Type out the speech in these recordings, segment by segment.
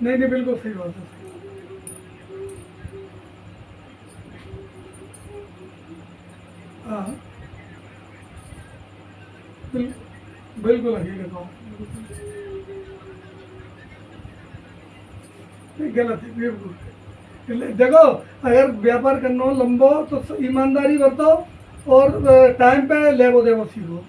नहीं नहीं, बिल्कुल सही बात है। हाँ बिल्कुल हकीकत हो, नहीं गलत है बिल्कुल। देखो, अगर व्यापार करना हो लंबो तो ईमानदारी बरतो और टाइम पे लेवो देवो सीखो।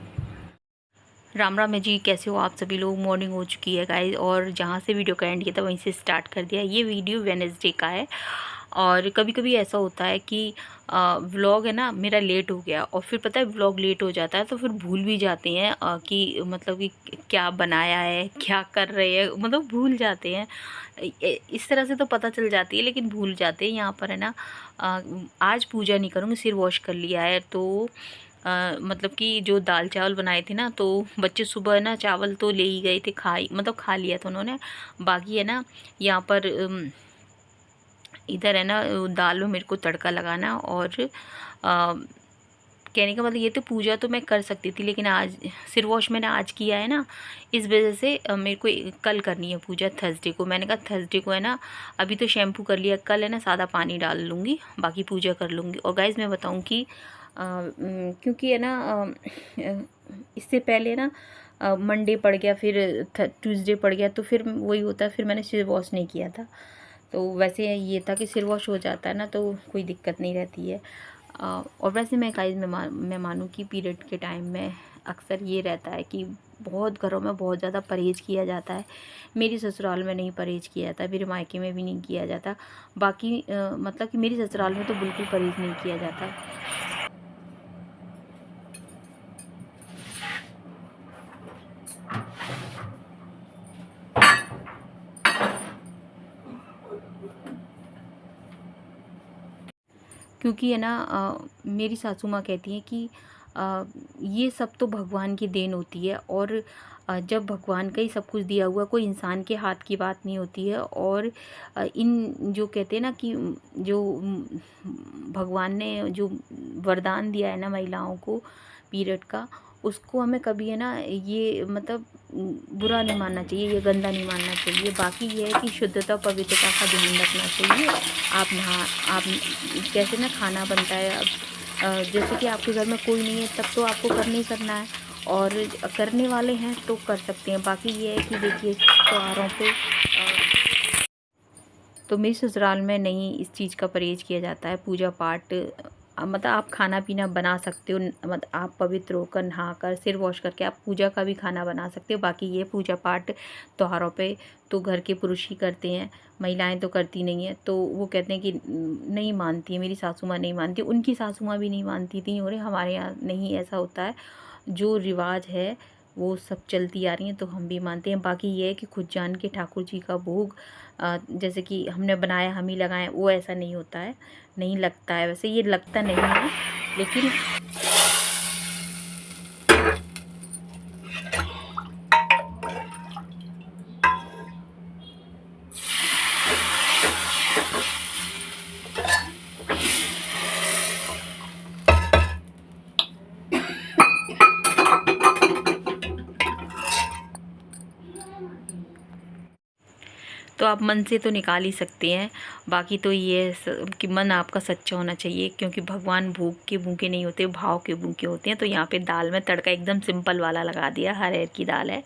राम राम है जी, कैसे हो आप सभी लोग। मॉर्निंग हो चुकी है गाइस, और जहाँ से वीडियो का एंड किया था वहीं से स्टार्ट कर दिया। ये वीडियो वेडनेसडे का है, और कभी कभी ऐसा होता है कि व्लॉग है ना मेरा लेट हो गया, और फिर पता है व्लॉग लेट हो जाता है तो फिर भूल भी जाते हैं कि मतलब कि क्या बनाया है, क्या कर रहे हैं, मतलब भूल जाते हैं। इस तरह से तो पता चल जाती है, लेकिन भूल जाते हैं। यहाँ पर है ना आज पूजा नहीं करूँगी, सिर वॉश कर लिया है। तो मतलब कि जो दाल चावल बनाए थे ना, तो बच्चे सुबह ना चावल तो ले ही गए थे, मतलब खा लिया था उन्होंने। बाकी है ना यहाँ पर इधर है ना दाल में मेरे को तड़का लगाना, और कहने का मतलब ये तो पूजा तो मैं कर सकती थी, लेकिन आज सिर वॉश मैंने आज किया है ना, इस वजह से मेरे को कल करनी है पूजा थर्सडे को। मैंने कहा थर्सडे को है ना, अभी तो शैम्पू कर लिया, कल है ना सादा पानी डाल लूँगी, बाकी पूजा कर लूँगी। और गाइज़ मैं बताऊँ कि क्योंकि है ना इससे पहले ना मंडे पड़ गया, फिर ट्यूसडे पड़ गया, तो फिर वही होता है, फिर मैंने सिर वॉश नहीं किया था। तो वैसे ये था कि सिर वॉश हो जाता है ना तो कोई दिक्कत नहीं रहती है। और वैसे मैं गाइस मैं मानूँ कि पीरियड के टाइम में अक्सर ये रहता है कि बहुत घरों में बहुत ज़्यादा परहेज़ किया जाता है। मेरी ससुराल में नहीं परहेज़ किया जाता, मेरे मायके में भी नहीं किया जाता। बाकी मतलब कि मेरी ससुराल में तो बिल्कुल परहेज़ नहीं किया जाता। क्योंकि है ना मेरी सासू माँ कहती हैं कि ये सब तो भगवान की देन होती है, और जब भगवान का ही सब कुछ दिया हुआ, कोई इंसान के हाथ की बात नहीं होती है। और इन जो कहते हैं ना कि जो भगवान ने जो वरदान दिया है ना महिलाओं को पीरियड का, उसको हमें कभी है ना ये मतलब बुरा नहीं मानना चाहिए, ये गंदा नहीं मानना चाहिए। बाकी ये है कि शुद्धता पवित्रता का ध्यान रखना चाहिए। आप जैसे ना खाना बनता है, अब जैसे कि आपके घर में कोई नहीं है तब तो आपको करना ही करना है, और करने वाले हैं तो कर सकते हैं। बाकी ये है कि देखिए त्योहारों पे तो मेरी ससुराल में नहीं इस चीज़ का परहेज़ किया जाता है। पूजा पाठ मतलब आप खाना पीना बना सकते हो, मतलब आप पवित्र होकर नहाकर सिर वॉश करके आप पूजा का भी खाना बना सकते हो। बाकी ये पूजा पाठ त्योहारों पे तो घर के पुरुष ही करते हैं, महिलाएं तो करती नहीं हैं। तो वो कहते हैं कि नहीं मानती है, मेरी सासू माँ नहीं मानती, उनकी सासू माँ भी नहीं मानती थी, और हमारे यहाँ नहीं ऐसा होता है। जो रिवाज है वो सब चलती आ रही हैं तो हम भी मानते हैं। बाकी ये है कि खुद जान के ठाकुर जी का भोग जैसे कि हमने बनाया हम ही लगाएं, वो ऐसा नहीं होता है, नहीं लगता है। वैसे ये लगता नहीं है, लेकिन तो आप मन से तो निकाल ही सकते हैं। बाकी तो ये है कि मन आपका सच्चा होना चाहिए, क्योंकि भगवान भूख के भूखे नहीं होते, भाव के भूखे होते हैं। तो यहाँ पे दाल में तड़का एकदम सिंपल वाला लगा दिया, हर की दाल है।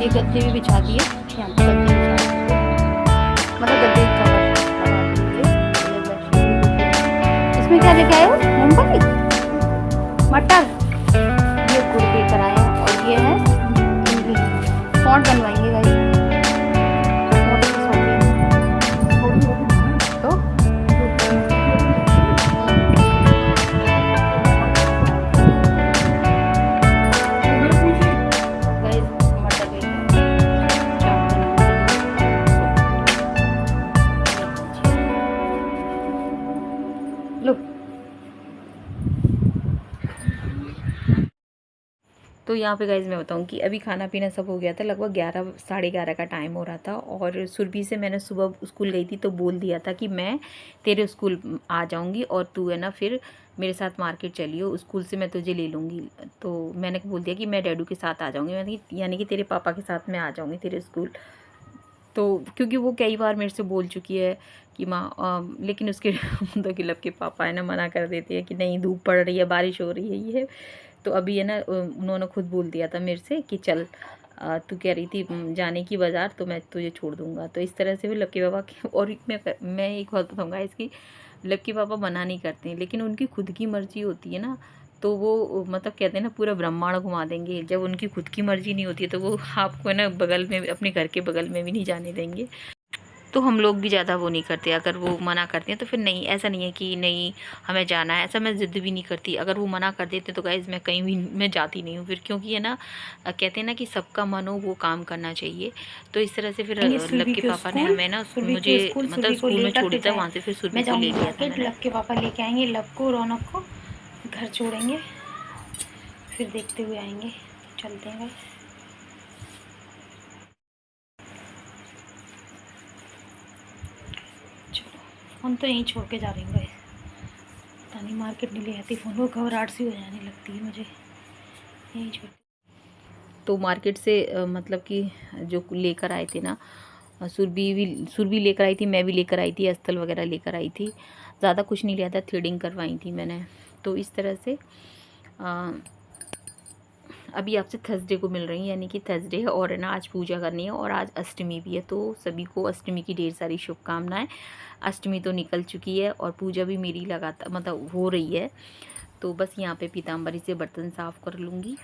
गद्दे भी बिछा दिए, यहाँ पे गद्दे बिछा दिए, मतलब गद्दे कवर लगा दिए। इसमें क्या लेके आए हो? मूंगफली, मटर, ये गुड़ लेकर आए हैं, और ये है सौंठ बनवाएंगे गाइस। यहाँ पे गाइज़ मैं बताऊँ कि अभी खाना पीना सब हो गया था, लगभग 11 साढ़े 11 का टाइम हो रहा था। और सुरभि से मैंने सुबह स्कूल गई थी तो बोल दिया था कि मैं तेरे स्कूल आ जाऊँगी और तू है ना फिर मेरे साथ मार्केट चलियो, स्कूल से मैं तुझे ले लूँगी। तो मैंने बोल दिया कि मैं डैडू के साथ आ जाऊँगी, मैंने यानी कि तेरे पापा के साथ मैं आ जाऊँगी तेरे स्कूल। तो क्योंकि वो कई बार मेरे से बोल चुकी है कि माँ लेकिन उसके मतलब कि लब के पापा है ना मना कर देते हैं कि नहीं धूप पड़ रही है, बारिश हो रही है ये। तो अभी है ना उन्होंने खुद बोल दिया था मेरे से कि चल तू कह रही थी जाने की बाज़ार तो मैं तुझे छोड़ दूँगा। तो इस तरह से भी लब के पापा और मैं एक बात बताऊँगा इसकी, लब के पापा मना नहीं करते हैं लेकिन उनकी खुद की मर्ज़ी होती है ना, तो वो मतलब कहते हैं ना पूरा ब्रह्मांड घुमा देंगे। जब उनकी खुद की मर्ज़ी नहीं होती है तो वो आपको है ना बगल में अपने घर के बगल में भी नहीं जाने देंगे। तो हम लोग भी ज़्यादा वो नहीं करते, अगर वो मना करते हैं तो फिर नहीं, ऐसा नहीं है कि नहीं हमें जाना है, ऐसा मैं ज़िद भी नहीं करती। अगर वो मना कर देते तो गाइज़ मैं कहीं भी मैं जाती नहीं हूँ फिर, क्योंकि है ना कहते हैं ना कि सबका मन हो वो काम करना चाहिए। तो इस तरह से फिर लब के पापा ने हमें ना मुझे मतलब स्कूल में छोड़ दिया, वहाँ से फिर सुरभि को ले लिया था। लब के पापा लेके आएंगे लब को, रौनक को घर छोड़ेंगे, फिर देखते हुए आएंगे। चलते हैं गाइस। चलो फोन तो यहीं छोड़ के जा रही हूँ गाइस, पता नहीं मार्केट नहीं ले आती, फ़ोन को घबराहट सी हो जाने लगती है मुझे, यहीं छोड़। तो मार्केट से मतलब कि जो लेकर आए थे ना, सुरभि लेकर आई थी, मैं भी लेकर आई थी, अस्तर वगैरह लेकर आई थी, ज़्यादा कुछ नहीं लिया था, थ्रेडिंग करवाई थी मैंने। तो इस तरह से अभी आपसे थर्सडे को मिल रही हैं, यानी कि थर्सडे है और है ना आज पूजा करनी है और आज अष्टमी भी है। तो सभी को अष्टमी की ढेर सारी शुभकामनाएं। अष्टमी तो निकल चुकी है और पूजा भी मेरी लगातार मतलब हो रही है। तो बस यहाँ पे पीताम्बरी से बर्तन साफ़ कर लूँगी।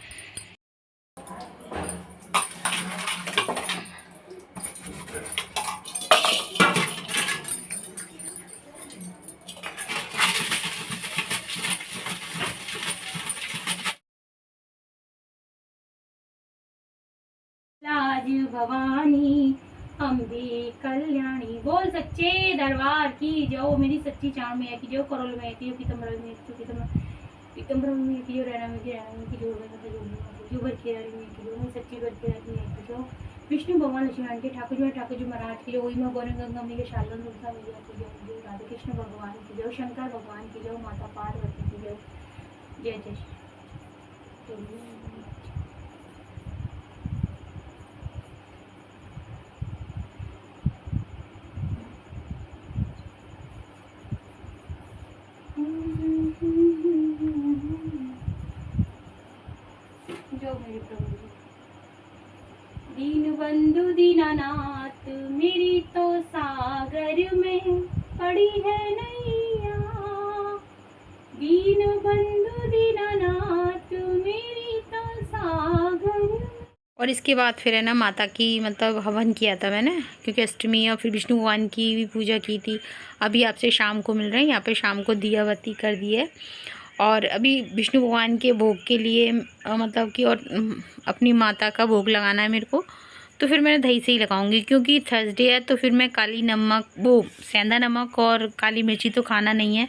राज भवानी अम्बे कल्याणी, बोल सच्चे दरबार की जाओ, मेरी सच्ची चार में की जो, करोल में की जो, पीतम्बर में की जो, पीतम्बर में की जो, रहना में की जो, जो बरखेरारी में की जो, मैं सच्ची बरखेरारी में की जो, विष्णु भगवान लक्ष्मण के ठाकुर जी महाराज की जो, वही मैं गौरी गंगा में के शालन दुर्गा मैया की जो, राधा कृष्ण भगवान की जो, शंकर भगवान की जो, माता पार्वती की जो, जय जय श्री। जो मेरे प्रभु दीन बंधु दीनानाथ, मेरी तो सागर में पड़ी है नैया, दीन बंधु दीनानाथ मेरी तो सागर। और इसके बाद फिर है ना माता की मतलब हवन किया था मैंने, क्योंकि अष्टमी और फिर विष्णु भगवान की भी पूजा की थी। अभी आपसे शाम को मिल रहे हैं, यहाँ पे शाम को दिया बत्ती कर दी है और अभी विष्णु भगवान के भोग के लिए मतलब कि और अपनी माता का भोग लगाना है मेरे को। तो फिर मैं दही से ही लगाऊंगी, क्योंकि थर्सडे है तो फिर मैं काली नमक वो सेंधा नमक और काली मिर्ची तो खाना नहीं है,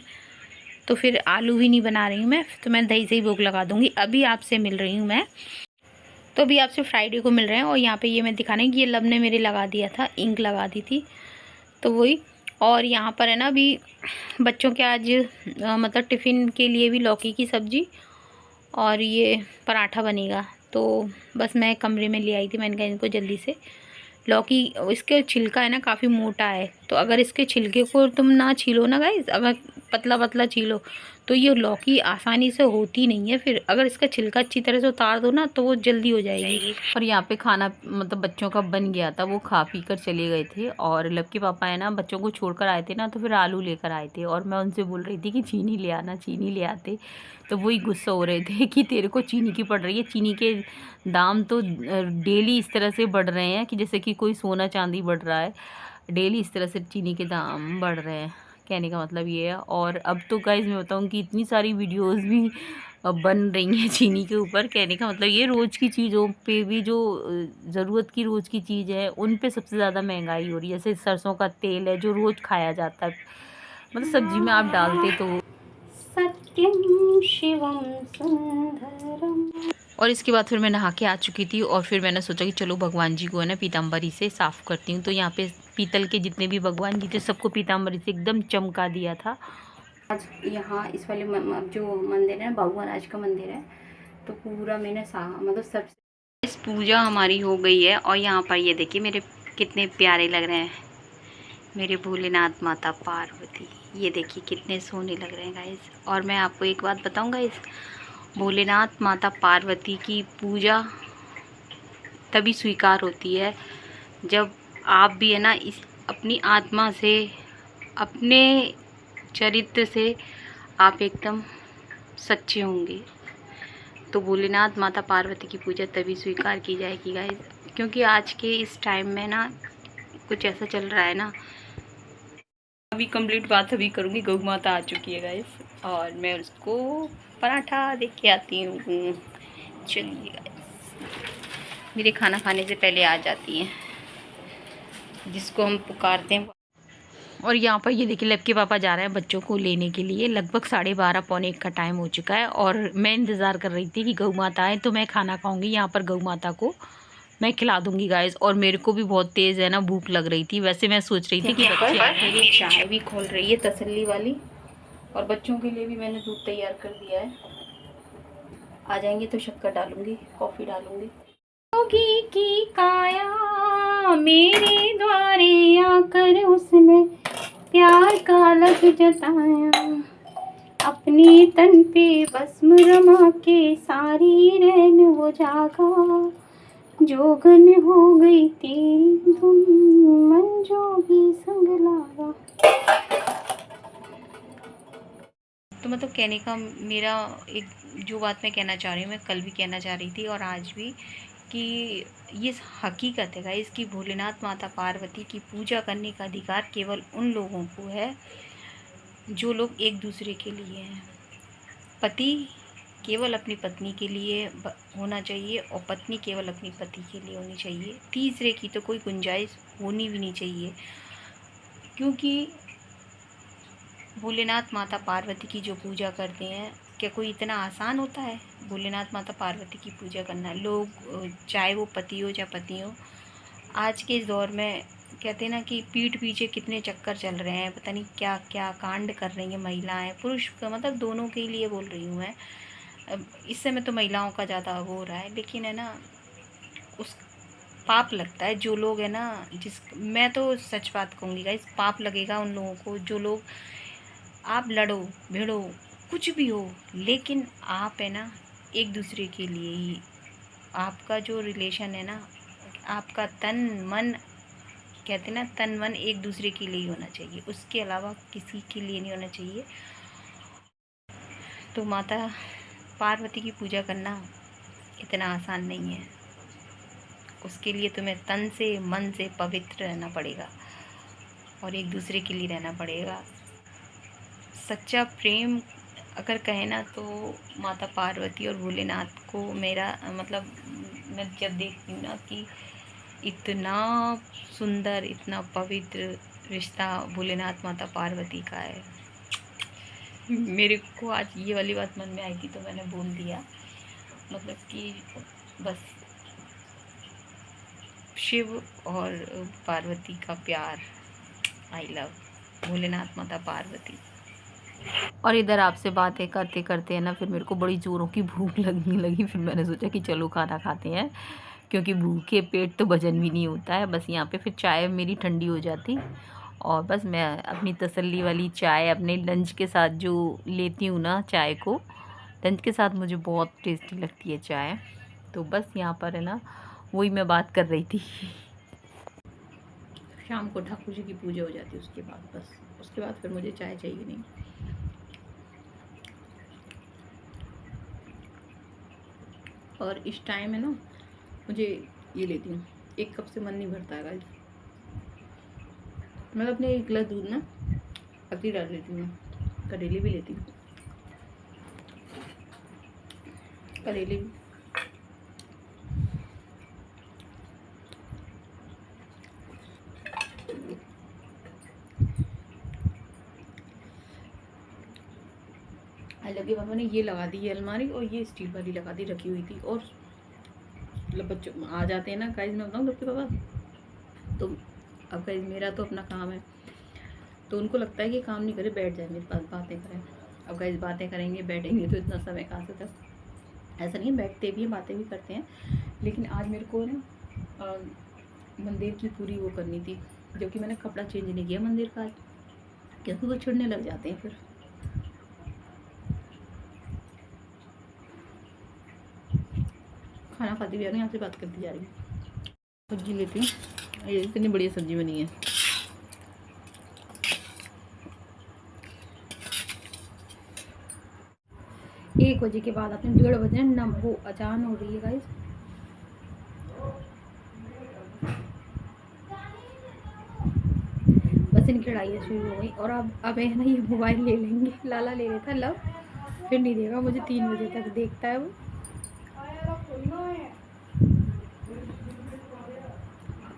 तो फिर आलू भी नहीं बना रही हूँ मैं, तो मैं दही से ही भोग लगा दूँगी। अभी आपसे मिल रही हूँ मैं, तो अभी आपसे फ्राइडे को मिल रहे हैं। और यहाँ पे ये मैं दिखा रही हूँ कि ये लब ने मेरे लगा दिया था, इंक लगा दी थी, तो वही। और यहाँ पर है ना अभी बच्चों के आज मतलब टिफ़िन के लिए भी लौकी की सब्ज़ी और ये पराठा बनेगा। तो बस मैं कमरे में ले आई थी, मैंने कहा इनको जल्दी से लौकी, इसके छिलका है ना काफ़ी मोटा है, तो अगर इसके छिलके को तुम ना छीलो ना गाइस, अगर पतला पतला छीलो तो ये लौकी आसानी से होती नहीं है। फिर अगर इसका छिलका अच्छी तरह से उतार दो ना तो वो जल्दी हो जाएगी। और यहाँ पे खाना मतलब बच्चों का बन गया था, वो खा पी कर चले गए थे। और लब के पापा है ना बच्चों को छोड़कर आए थे ना, तो फिर आलू लेकर आए थे और मैं उनसे बोल रही थी कि चीनी ले आना, चीनी ले आते। तो वही गुस्सा हो रहे थे कि तेरे को चीनी की पड़ रही है। चीनी के दाम तो डेली इस तरह से बढ़ रहे हैं कि जैसे कि कोई सोना चांदी बढ़ रहा है, डेली इस तरह से चीनी के दाम बढ़ रहे हैं, कहने का मतलब ये है। और अब तो गाइज़ मैं बताऊँ कि इतनी सारी वीडियोस भी बन रही हैं चीनी के ऊपर, कहने का मतलब ये रोज़ की चीज़ों पे भी जो ज़रूरत की रोज़ की चीज़ है उन पे सबसे ज़्यादा महंगाई हो रही है। जैसे सरसों का तेल है जो रोज़ खाया जाता है, मतलब सब्जी में आप डालते तो। सत्यम शिवम सुंदरम और इसके बाद फिर मैं नहा के आ चुकी थी और फिर मैंने सोचा कि चलो भगवान जी को है ना पीताम्बरी से साफ़ करती हूँ। तो यहाँ पे पीतल के जितने भी भगवान जी थे सबको पीताम्बरी से एकदम चमका दिया था। आज यहाँ इस वाले जो मंदिर है बाबू महाराज का मंदिर है, तो पूरा मैंने मतलब सब इस पूजा हमारी हो गई है। और यहाँ पर ये देखिए मेरे कितने प्यारे लग रहे हैं मेरे भोलेनाथ माता पार्वती। ये देखिए कितने सोने लग रहे हैं गाइस। और मैं आपको एक बात बताऊँ गाइस, भोलेनाथ माता पार्वती की पूजा तभी स्वीकार होती है जब आप भी है ना इस अपनी आत्मा से, अपने चरित्र से आप एकदम सच्चे होंगे। तो भोलेनाथ माता पार्वती की पूजा तभी स्वीकार की जाएगी गाइस, क्योंकि आज के इस टाइम में ना कुछ ऐसा चल रहा है ना। अभी कंप्लीट बात अभी करूँगी। गौ माता आ चुकी है गाइस और मैं उसको पराठा दे के आती हूँ। चलिए गाइस, मेरे खाना खाने से पहले आ जाती हैं, जिसको हम पुकारते हैं। और यहाँ पर ये देखिए लव के पापा जा रहे हैं बच्चों को लेने के लिए। लगभग 12:30 पौने 1 का टाइम हो चुका है और मैं इंतज़ार कर रही थी कि गौ माता आए तो मैं खाना खाऊंगी। यहाँ पर गौ माता को मैं खिला दूंगी गाइस। और मेरे को भी बहुत तेज़ है ना भूख लग रही थी। वैसे मैं सोच रही थी कि मेरी चाय भी खोल रही है तसल्ली वाली, और बच्चों के लिए भी मैंने दूध तैयार कर दिया है। आ जाएंगे तो शक्कर डालूंगी, कॉफ़ी डालूंगी। योगी की काया मेरे द्वारे आकर उसने प्यार का लग जताया, अपने तन पे भस्म रमा के सारी रैन वो जागा, जोगन हो गई तेरी धुन मन जोगी संग लागा। तो मतलब कहने का मेरा एक जो बात मैं कहना चाह रही हूँ, मैं कल भी कहना चाह रही थी और आज भी, कि ये हकीकत है गाइस कि भोलेनाथ माता पार्वती की पूजा करने का अधिकार केवल उन लोगों को है जो लोग एक दूसरे के लिए हैं। पति केवल अपनी पत्नी के लिए होना चाहिए और पत्नी केवल अपनी पति के लिए होनी चाहिए। तीसरे की तो कोई गुंजाइश होनी भी नहीं चाहिए, क्योंकि भोलेनाथ माता पार्वती की जो पूजा करते हैं, क्या कोई इतना आसान होता है भोलेनाथ माता पार्वती की पूजा करना? लोग चाहे वो पति हो या पत्नी हो, आज के इस दौर में कहते हैं ना कि पीठ पीछे कितने चक्कर चल रहे हैं, पता नहीं क्या क्या कांड कर रही हैं महिलाएं, पुरुष मतलब दोनों के लिए बोल रही हूँ मैं। इस समय तो महिलाओं का ज़्यादा वो हो रहा है, लेकिन है ना उस पाप लगता है जो लोग है ना, मैं तो सच बात कहूँगी गाइस, पाप लगेगा उन लोगों को जो लोग, आप लड़ो भिड़ो कुछ भी हो, लेकिन आप है ना एक दूसरे के लिए ही, आपका जो रिलेशन है ना, आपका तन मन, कहते हैं ना तन मन एक दूसरे के लिए ही होना चाहिए, उसके अलावा किसी के लिए नहीं होना चाहिए। तो माता पार्वती की पूजा करना इतना आसान नहीं है, उसके लिए तुम्हें तन से मन से पवित्र रहना पड़ेगा और एक दूसरे के लिए रहना पड़ेगा। सच्चा प्रेम अगर कहे ना तो माता पार्वती और भोलेनाथ को मेरा मतलब, मैं जब देखती हूँ ना कि इतना सुंदर इतना पवित्र रिश्ता भोलेनाथ माता पार्वती का है, मेरे को आज ये वाली बात मन में आई थी तो मैंने बोल दिया। मतलब कि बस शिव और पार्वती का प्यार, आई लव भोलेनाथ माता पार्वती। और इधर आपसे बातें करते करते है ना फिर मेरे को बड़ी ज़ोरों की भूख लगने लगी। फिर मैंने सोचा कि चलो खाना खाते हैं, क्योंकि भूखे पेट तो भजन भी नहीं होता है। बस यहाँ पे फिर चाय मेरी ठंडी हो जाती और बस मैं अपनी तसल्ली वाली चाय अपने लंच के साथ जो लेती हूँ ना, चाय को लंच के साथ मुझे बहुत टेस्टी लगती है चाय। तो बस यहाँ पर है ना वही मैं बात कर रही थी। शाम को ठाकुर जी की पूजा हो जाती है, उसके बाद बस उसके बाद फिर मुझे चाय चाहिए नहीं। और इस टाइम है ना मुझे ये लेती हूँ, एक कप से मन नहीं भरता है गाइस। मैं अपने एक गिलास दूध ना पत्ती डाल लेती हूँ, करेले भी लेती हूँ, करेले भी। आज जबकि पापा ने ये लगा दी है अलमारी और ये स्टील वाली लगा दी रखी हुई थी। और मतलब बच्चों आ जाते हैं ना गाइस, मैं बताऊँ सबके पापा, तो अब गाइस मेरा तो अपना काम है, तो उनको लगता है कि काम नहीं करे बैठ जाए मेरे पास बातें करें। अब गाइस बातें करेंगे बैठेंगे तो इतना समय कहाँ से तक, ऐसा नहीं है, बैठते भी हैं बातें भी करते हैं, लेकिन आज मेरे को ना मंदिर की पूरी वो करनी थी, जबकि मैंने कपड़ा चेंज नहीं किया मंदिर का, क्योंकि वो छिड़ने लग जाते हैं फिर। खाना खाती भी आ रही हूँ, यहाँ से बात करती जा रही हूँ। सब्जी लेती हूँ, ये इतनी बढ़िया सब्जी बनी है। एक बजे के बाद अपने 1:30 बजे ना वो अजान हो रही है गाइस। बस इनकी लड़ाई शुरू हो गई और अब है ना ये मोबाइल ले लेंगे। लाला ले लेता लव, फिर नहीं देगा मुझे, 3 बजे तक देखता है वो।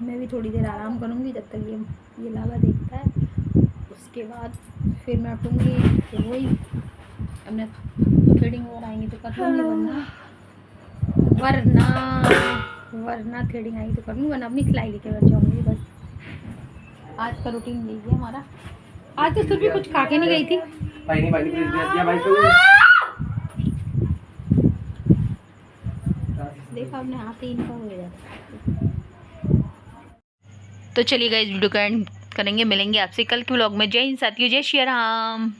मैं भी थोड़ी देर आराम करूँगी जब तक ये लाला देखता है, उसके बाद फिर मैं उठूँगी तो वही अपने थ्रेडिंग और आएंगी तो कर लूँगी, वरना थ्रेडिंग आएगी तो कर लूँगी, वरना अपनी सिलाई लेके बैठ जाऊँगी। बस आज का रूटीन यही है हमारा। आज तो सिर्फ भी कुछ खा के नहीं गई थी। देखा आपने आते ही इनका हो जाता। तो चलिए गाइस वीडियो का एंड करेंगे, मिलेंगे आपसे कल के व्लॉग में। जय हिंद साथियों, जय श्री राम।